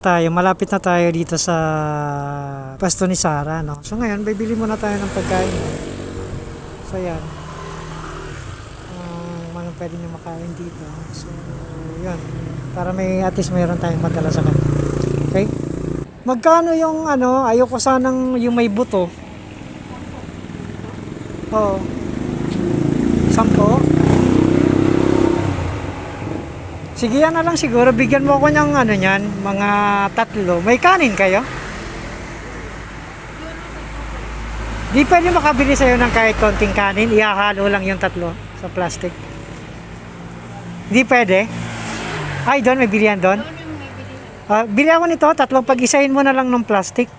Malapit na tayo dito sa pwesto ni Sarah, no? So ngayon, bibili muna tayo ng pagkain. So yan. Mga pwede nyo makain dito. So, yun. Para at least mayroon tayong madala sa kanya. Okay? Magkano yung ayoko sanang yung may buto. Oo. 10? Sige, yan na lang siguro. Bigyan mo ako ng niyan, mga 3. May kanin kayo? Di pwede makabili sa'yo ng kahit konting kanin. Ihahalo lang yung 3 sa plastic. Di pwede? Ay, doon may bilihan doon? Bili ako nito, 3. Pag-isahin mo na lang ng plastic.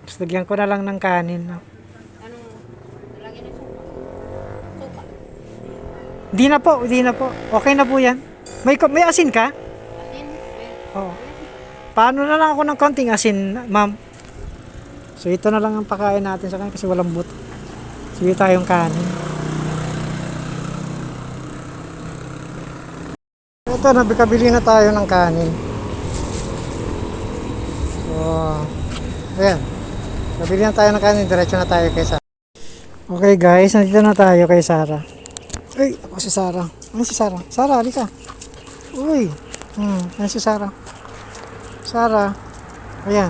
Tapos lagyan ko na lang ng kanin. No? Di na po. Okay na po yan. May asin ka? Asin? Oo. Paano na lang ako ng konting asin, ma'am? So ito na lang ang pakain natin sa kanya kasi walang buto. Sige tayong kanin. Ito, nabikabili na tayo ng kanin. So, ayan. Nabili na tayo ng kanin. Diretso na tayo kay Sarah. Okay guys, nandito na tayo kay Sarah. Ay, ako si Sarah. Ano si Sarah? Sarah, halika. Uy. Ano si Sarah? Sarah. Ayan.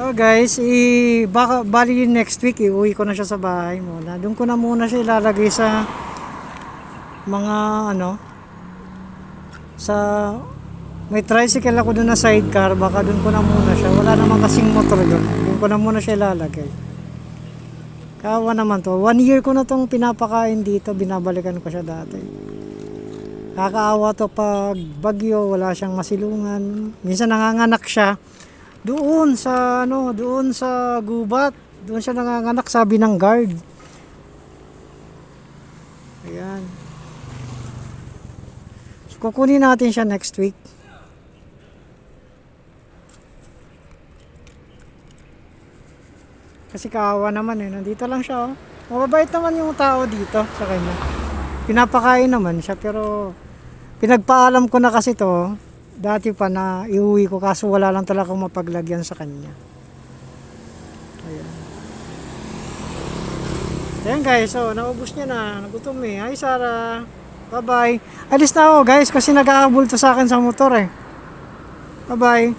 Oh guys, bali next week iuwi ko na siya sa bahay muna. Doon ko na muna siya ilalagay sa mga sa may tricycle ako doon na sidecar, baka doon ko na muna siya. Wala naman kasing motor doon. Doon ko na muna siya ilalagay. Kawa naman to. 1 year ko na tong pinapakain dito, binabalikan ko siya dati. Kakaawa to pag bagyo, wala siyang masilungan. Minsan nanganganak siya. Doon sa gubat, doon siya nanganganak, sabi ng guard. Ayan. So, kukunin natin siya next week. Kasi kaawa naman nandito lang siya Mababait naman yung tao dito sa kanya. Pinapakain naman siya pero pinagpaalam ko na kasi to. Dati pa na iuwi ko kaso wala lang talaga akong mapaglagyan sa kanya. Ayan. Ayan guys, naubos niya na. Nagutom Hi Sarah. Bye bye. Alis na ako guys kasi nag-aabol to sa akin sa motor Bye bye.